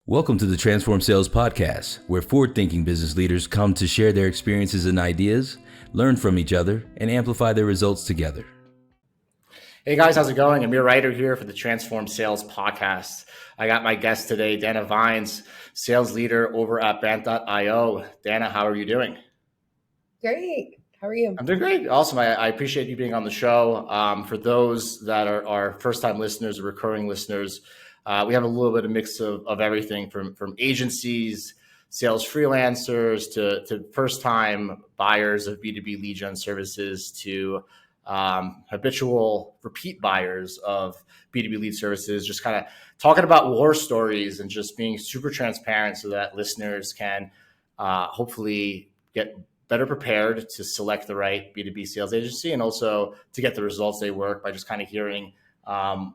Welcome to the Transform Sales Podcast, where forward-thinking business leaders come to share their experiences and ideas, learn from each other, and amplify their results together. Hey guys, how's it going? Amir Reiter here for the Transform Sales Podcast. I got my guest today, Dana Vines, sales leader over at Bant.io. Dana, how are you doing? Great. How are you? I'm doing great. Awesome. I appreciate you being on the show. For those that are first-time listeners or recurring listeners, we have a little bit of mix of everything from agencies, sales freelancers to first-time buyers of B2B lead gen services to habitual repeat buyers of B2B lead services, just kind of talking about war stories and just being super transparent so that listeners can hopefully get better prepared to select the right B2B sales agency and also to get the results they work by just kind of hearing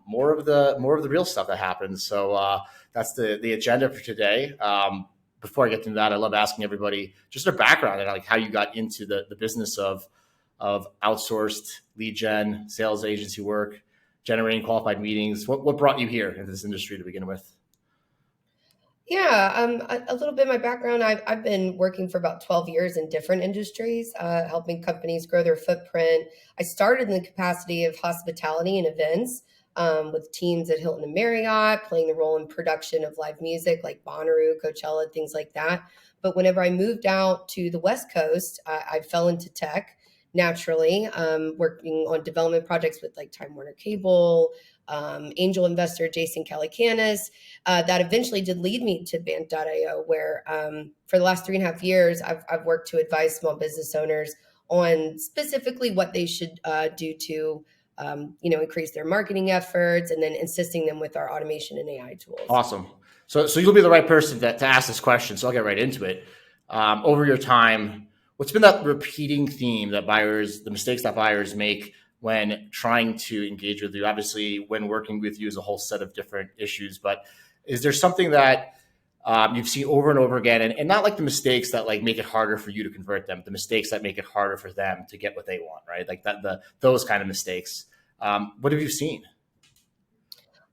more of the real stuff that happens. So that's the agenda for today. Before I get into that, I love asking everybody just their background and like how you got into the business of outsourced lead gen, sales agency work, generating qualified meetings. What brought you here into this industry to begin with? Yeah, a little bit of my background. I've been working for about 12 years in different industries, helping companies grow their footprint. I started in the capacity of hospitality and events with teams at Hilton and Marriott, playing the role in production of live music like Bonnaroo, Coachella, things like that. But whenever I moved out to the West Coast, I fell into tech naturally, working on development projects with like Time Warner Cable, angel investor Jason Calacanis. That eventually did lead me to Bant.io, where for the last 3.5 years, I've worked to advise small business owners on specifically what they should do to increase their marketing efforts, and then assisting them with our automation and AI tools. Awesome. So you'll be the right person to ask this question. So I'll get right into it. Over your time, what's been that repeating theme that the mistakes that buyers make when trying to engage with you? Obviously, when working with you is a whole set of different issues, but is there something that you've seen over and over again, and not like the mistakes that like make it harder for you to convert them, the mistakes that make it harder for them to get what they want, right? Like those kind of mistakes. What have you seen?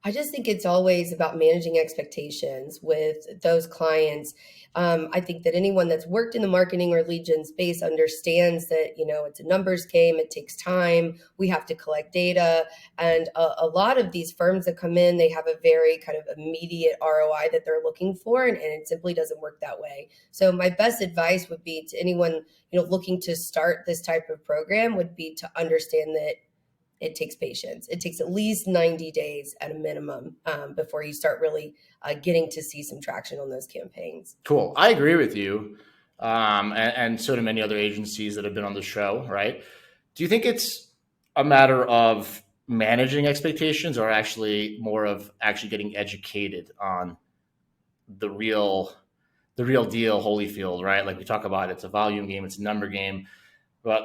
I just think it's always about managing expectations with those clients. I think that anyone that's worked in the marketing or lead gen space understands that, it's a numbers game. It takes time. We have to collect data. And a lot of these firms that come in, they have a very kind of immediate ROI that they're looking for, and it simply doesn't work that way. So my best advice would be to anyone, looking to start this type of program would be to understand that it takes patience. It takes at least 90 days at a minimum before you start really getting to see some traction on those campaigns. Cool. I agree with you. And so do many other agencies that have been on the show, right? Do you think it's a matter of managing expectations or actually more of actually getting educated on the real deal, Holyfield, right? Like we talk about, it's a volume game, it's a number game, but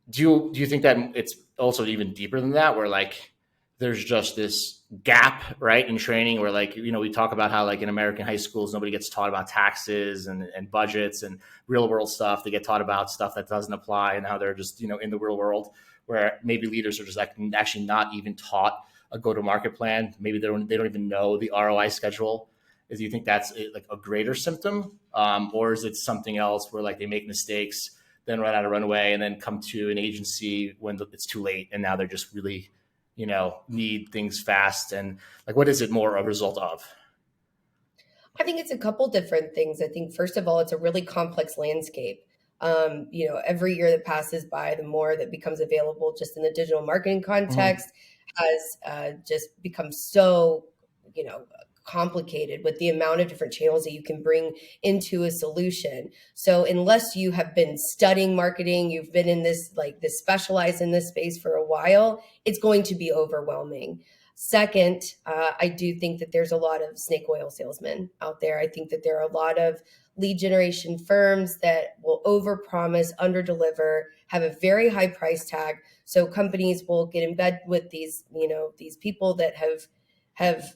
do you think that it's also even deeper than that, where like there's just this gap, right, in training where like, we talk about how like in American high schools, nobody gets taught about taxes and budgets and real world stuff. They get taught about stuff that doesn't apply and how they're just, in the real world, where maybe leaders are just like actually not even taught a go-to-market plan. Maybe they don't even know the ROI schedule. Do you think that's like a greater symptom? Or is it something else where like they make mistakes, then run out of runway, and then come to an agency when it's too late, and now they're just really, need things fast? And like, what is it more a result of? I think it's a couple different things. I think first of all, it's a really complex landscape. Every year that passes by, the more that becomes available just in the digital marketing context has just become so, complicated with the amount of different channels that you can bring into a solution. So unless you have been studying marketing, you've been in this specialized in this space for a while, it's going to be overwhelming. Second, I do think that there's a lot of snake oil salesmen out there. I think that there are a lot of lead generation firms that will overpromise, underdeliver, have a very high price tag. So companies will get in bed with these people that have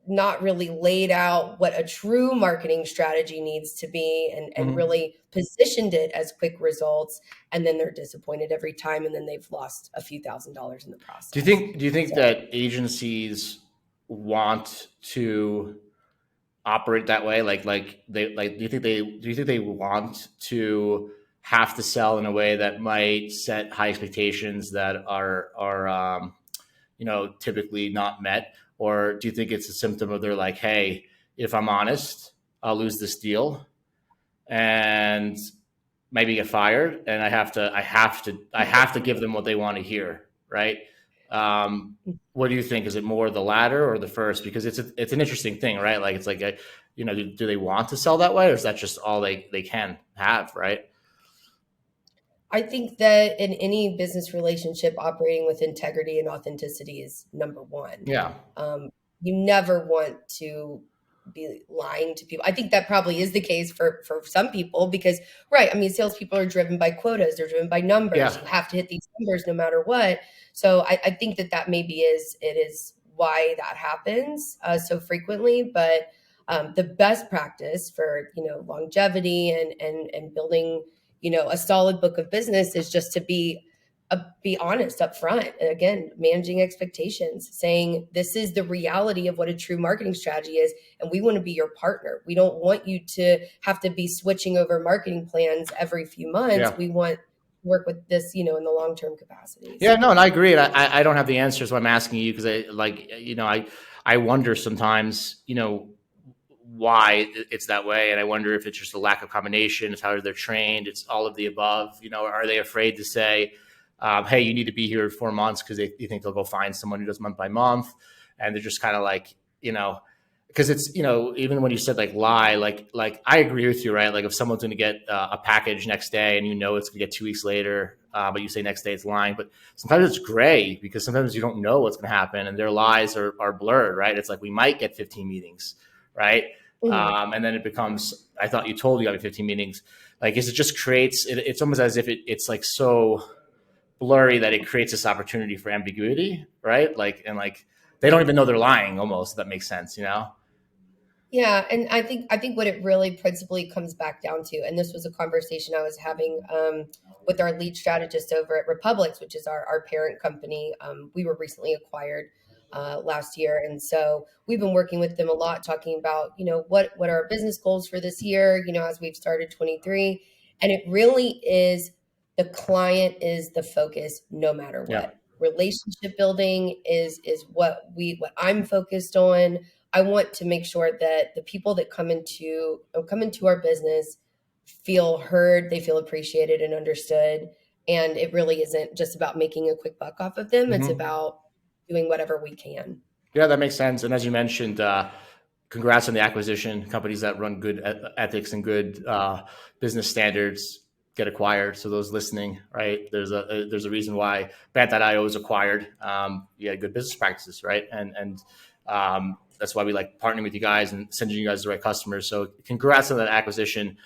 not really laid out what a true marketing strategy needs to be and really positioned it as quick results. And then they're disappointed every time. And then they've lost a few $1,000s in the process. Do you think that agencies want to operate that way? Do you think they want to have to sell in a way that might set high expectations that are typically not met? Or do you think it's a symptom of they're like, hey, if I'm honest, I'll lose this deal and maybe get fired, and I have to give them what they want to hear, right? What do you think? Is it more the latter or the first? Because it's an interesting thing, right? Like it's like do they want to sell that way, or is that just all they can have, right? I think that in any business relationship, operating with integrity and authenticity is number one. Yeah. You never want to be lying to people. I think that probably is the case for some people because, right, I mean, salespeople are driven by quotas. They're driven by numbers. Yeah. You have to hit these numbers no matter what. So I think that maybe it is why that happens so frequently. But the best practice for, longevity and building, a solid book of business is just to be honest up front. Again, managing expectations, saying this is the reality of what a true marketing strategy is, and we want to be your partner. We don't want you to have to be switching over marketing plans every few months. Yeah. We want to work with this, in the long-term capacity. Yeah, no, and I agree. And I don't have the answers, so I'm asking you because I wonder sometimes, why it's that way. And I wonder if it's just a lack of combination. It's how they're trained. It's all of the above. Are they afraid to say, hey, you need to be here in 4 months because they think they'll go find someone who does month by month. And they're just kind of like, because it's, even when you said like lie, like I agree with you, right? Like if someone's going to get a package next day and it's going to get 2 weeks later, but you say next day, it's lying. But sometimes it's gray because sometimes you don't know what's going to happen and their lies are blurred, right? It's like we might get 15 meetings, right? Mm-hmm. And then it becomes, I thought you told you got 15 meetings. Like, it just creates, it's almost as if it's like so blurry that it creates this opportunity for ambiguity, right? Like they don't even know they're lying almost, if that makes sense, Yeah. And I think what it really principally comes back down to, and this was a conversation I was having with our lead strategist over at Republix, which is our parent company. We were recently acquired last year. And so we've been working with them a lot, talking about, what are our business goals for this year, as we've started 23. And it really is the client is the focus no matter what. Yeah. Relationship building is what I'm focused on. I want to make sure that the people that come into our business feel heard, they feel appreciated and understood. And it really isn't just about making a quick buck off of them. Mm-hmm. It's about doing whatever we can. Yeah, that makes sense. And as you mentioned, congrats on the acquisition. Companies that run good ethics and good business standards get acquired. So those listening, right? There's a reason why Bant.io was acquired. You had good business practices, right? And that's why we like partnering with you guys and sending you guys the right customers. So congrats on that acquisition.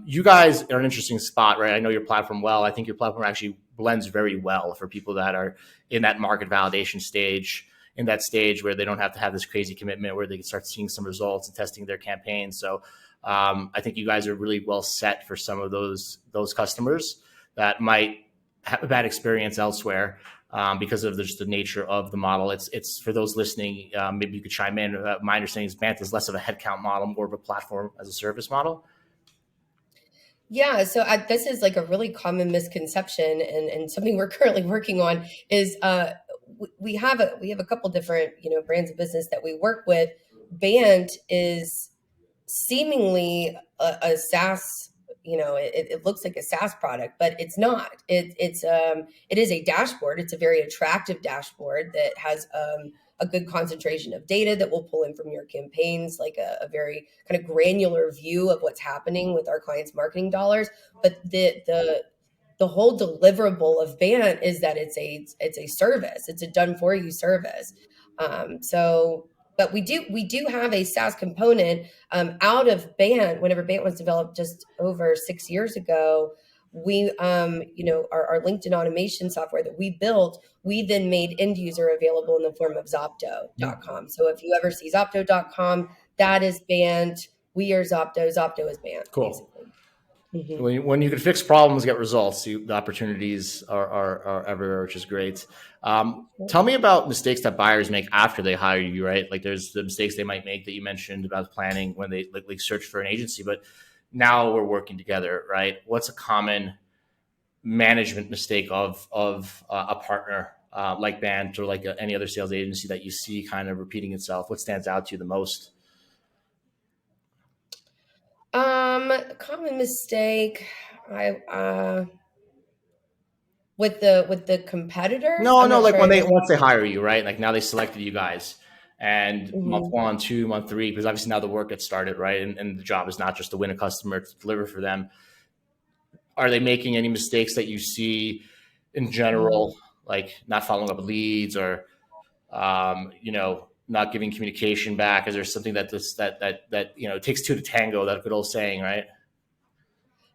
You guys are an interesting spot, right? I know your platform well. I think your platform actually blends very well for people that are in that market validation stage, in that stage where they don't have to have this crazy commitment, where they can start seeing some results and testing their campaigns. So I think you guys are really well set for some of those customers that might have a bad experience elsewhere because of just the nature of the model. It's for those listening, maybe you could chime in. My understanding is Bant is less of a headcount model, more of a platform as a service model. Yeah, so this is like a really common misconception, and something we're currently working on is we have a couple different brands of business that we work with. Bant is seemingly a SaaS. It looks like a SaaS product, but it's not. It is a dashboard. It's a very attractive dashboard that has a good concentration of data that we'll pull in from your campaigns, like a very kind of granular view of what's happening with our clients' marketing dollars. But the whole deliverable of Bant is that it's a service. It's a done for you service. But we do have a SaaS component out of Bant. Whenever Bant was developed just over 6 years ago, we our LinkedIn automation software that we built, we then made end user available in the form of Zopto.com. So if you ever see Zopto.com, that is Bant. We are Zopto. Zopto is Bant. Cool. Basically. Mhm. When you can fix problems, get results, the opportunities are everywhere, which is great. Tell me about mistakes that buyers make after they hire you, right? Like there's the mistakes they might make that you mentioned about planning when they like search for an agency, but now we're working together, right? What's a common management mistake of a partner like Band or like any other sales agency that you see kind of repeating itself? What stands out to you the most? Common mistake. I with the competitors. No, I'm no, not like sure I when they really. once they hire you, right? Like now they selected you guys, and month Mhm. 1, 2, month 3, because obviously now the work gets started, right? And the job is not just to win a customer, to deliver for them. Are they making any mistakes that you see in Mhm. general, like not following up with leads or not giving communication back? Is there something that it takes two to tango? That good old saying, right?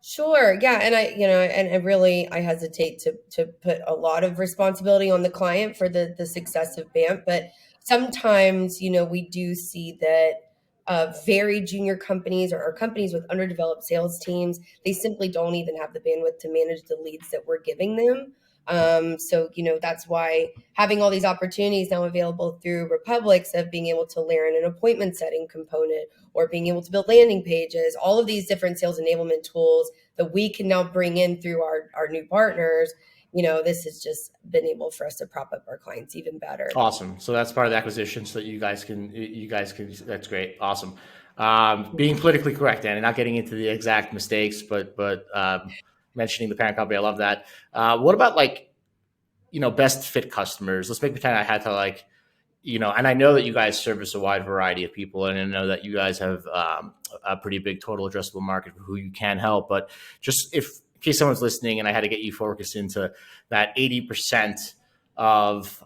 Sure. Yeah. And I really, I hesitate to put a lot of responsibility on the client for the success of BAMP, but sometimes, we do see that very junior companies or companies with underdeveloped sales teams, they simply don't even have the bandwidth to manage the leads that we're giving them. So, that's why having all these opportunities now available through Republics of being able to layer in an appointment setting component or being able to build landing pages, all of these different sales enablement tools that we can now bring in through our new partners. This has just been able for us to prop up our clients even better. Awesome. So that's part of the acquisition, so that you guys can. That's great. Awesome. Being politically correct and not getting into the exact mistakes, but mentioning the parent company. I love that. What about like best fit customers? Let's make pretend I had to like and I know that you guys service a wide variety of people, and I know that you guys have a pretty big total addressable market for who you can help. But just if in case someone's listening, and I had to get you focused into that 80% of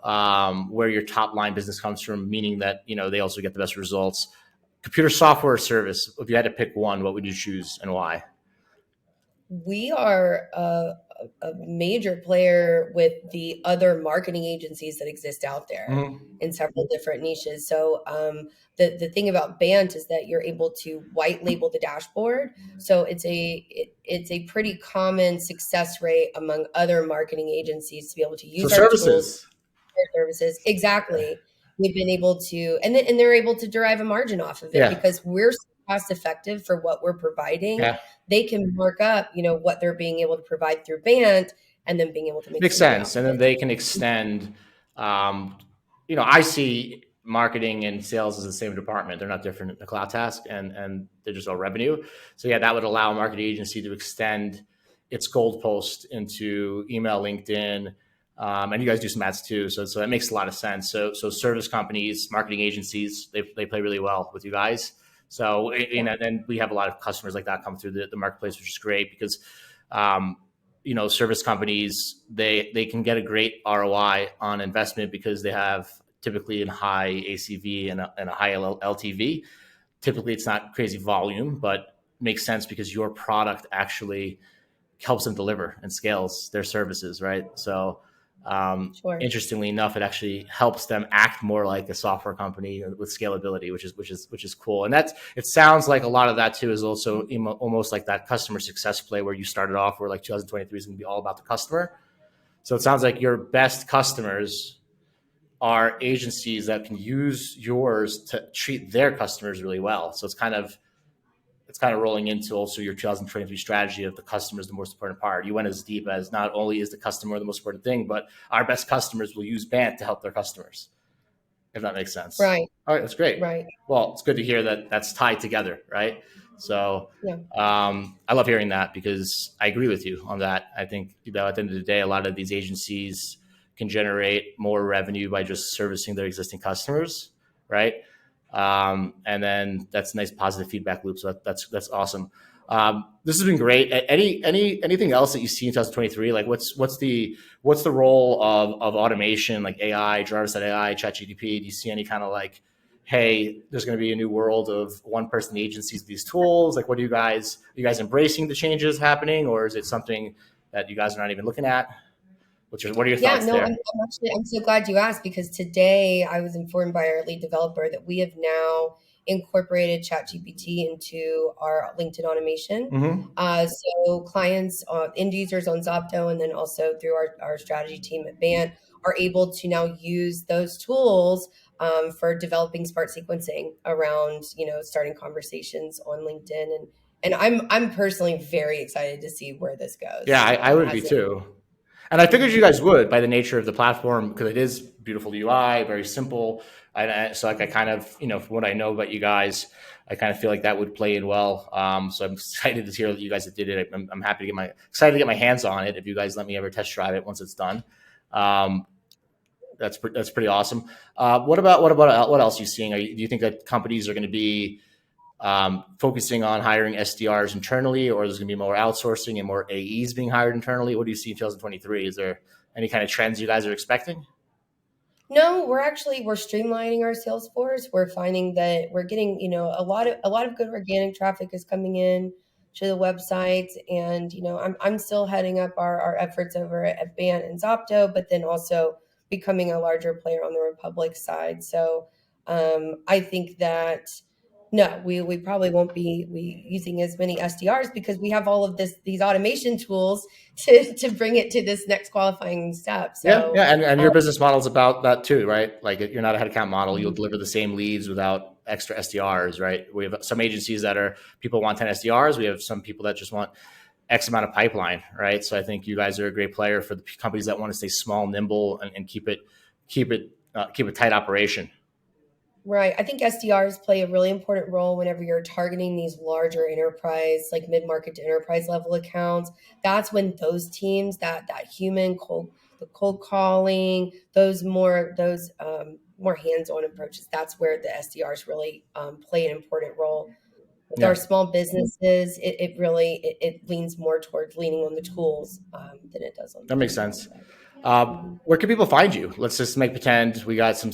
where your top line business comes from, meaning that they also get the best results. Computer software service. If you had to pick one, what would you choose and why? We are a major player with the other marketing agencies that exist out there Mhm. in several different niches. So the thing about Bant is that you're able to white label the dashboard. So it's a pretty common success rate among other marketing agencies to be able to So use our tools, services. their services. Exactly. We've been able to, and they're able to derive a margin off of it Yeah. because we're so cost effective for what we're providing. Yeah. They can mark up, what they're being able to provide through Band and then being able to make Makes some money sense. off And of then it. they can extend, I see marketing and sales as the same department. They're not different in the CloudTask, and they're just all revenue. So yeah, that would allow a marketing agency to extend its goalpost into email, LinkedIn, and you guys do some ads too. So that makes a lot of sense. So service companies, marketing agencies, they play really well with you guys. So Yeah. then we have a lot of customers like that come through the marketplace, which is great because um, service companies, they can get a great ROI on investment because they have typically a high ACV and a high LTV. Typically, it's not crazy volume, but makes sense because your product actually helps them deliver and scales their services, right? So, Sure. interestingly enough, it actually helps them act more like a software company with scalability, which is cool. And it sounds like a lot of that too is also almost like that customer success play where you started off, where like 2023 is going to be all about the customer. So it sounds like your best customers are agencies that can use yours to treat their customers really well. So it's kind of rolling into also your 2023 strategy of the customer is the most important part. You went as deep as not only is the customer the most important thing, but our best customers will use Bant to help their customers, if that makes sense. Right. All right, that's great. Right. Well, it's good to hear that that's tied together, right? So Yeah. I love hearing that because I agree with you on that. I think at the end of the day, a lot of these agencies can generate more revenue by just servicing their existing customers, right? And then that's a nice positive feedback loop. So that's awesome. This has been great. Anything else that you see in 2023? Like what's the role of automation, like AI, Jarvis.ai, ChatGPT? Do you see any kind of like, hey, there's going to be a new world of one person agencies, these tools? Like, are you guys embracing the changes happening, or is it something that you guys are not even looking at? What are your Yeah, thoughts no, there? I'm so glad you asked because today I was informed by our lead developer that we have now incorporated ChatGPT into our LinkedIn automation. So clients, end users on Zopto, and then also through our strategy team at Bant are able to now use those tools for developing smart sequencing around, starting conversations on LinkedIn. And I'm personally very excited to see where this goes. Yeah, I would be too. And I figured you guys would by the nature of the platform, because it is beautiful UI, very simple. So like I kind of, from what I know about you guys, I kind of feel like that would play in well. So I'm excited to hear that you guys did it. I'm happy to excited to get my hands on it. If you guys let me ever test drive it once it's done, that's pretty awesome. What else are you seeing? Do you think that companies are going to be focusing on hiring SDRs internally, or there's going to be more outsourcing and more AEs being hired internally? What do you see in 2023? Is there any kind of trends you guys are expecting? No, we're streamlining our sales force. We're finding that we're getting, a lot of good organic traffic is coming in to the website. And, I'm still heading up our efforts over at Bant and Zopto, but then also becoming a larger player on the Republic side. So I think that no, we probably won't be using as many SDRs because we have all of these automation tools to bring it to this next qualifying step. So yeah, and your business model is about that too, right? Like you're not a headcount model; you'll deliver the same leads without extra SDRs, right? We have some agencies that people want 10 SDRs. We have some people that just want X amount of pipeline, right? So I think you guys are a great player for the companies that want to stay small, nimble, and keep a tight operation. Right. I think SDRs play a really important role whenever you're targeting these larger enterprise, like mid-market to enterprise level accounts. That's when those teams, that human the cold calling, those more hands-on approaches, that's where the SDRs really play an important role. With our small businesses, it really leans more towards leaning on the tools than it does on that makes sense. Side. Where can people find you? Let's just pretend we got some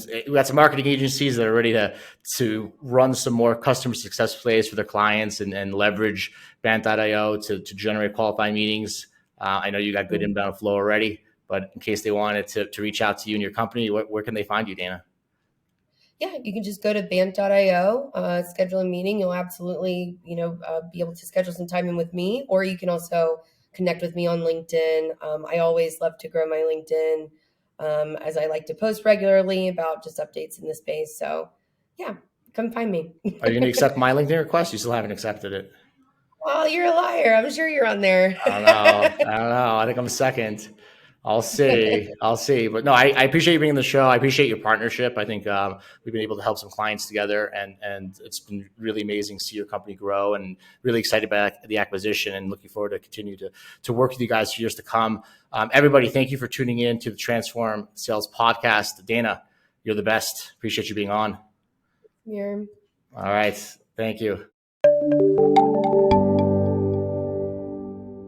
marketing agencies that are ready to run some more customer success plays for their clients and leverage Bant.io to generate qualifying meetings. I know you got good inbound flow already, but in case they wanted to reach out to you and your company, where can they find you, Dana? Yeah, you can just go to Bant.io, schedule a meeting. You'll absolutely, be able to schedule some time in with me, or you can also connect with me on LinkedIn. I always love to grow my LinkedIn as I like to post regularly about just updates in the space. So yeah, come find me. Are you going to accept my LinkedIn request? You still haven't accepted it. Oh, you're a liar. I'm sure you're on there. I don't know. I think I'm second. I'll see. But no, I appreciate you being on the show. I appreciate your partnership. I think we've been able to help some clients together, and it's been really amazing to see your company grow, and really excited about the acquisition and looking forward to continue to work with you guys for years to come. Everybody, thank you for tuning in to the Transform Sales Podcast. Dana, you're the best. Appreciate you being on. Yeah. All right. Thank you.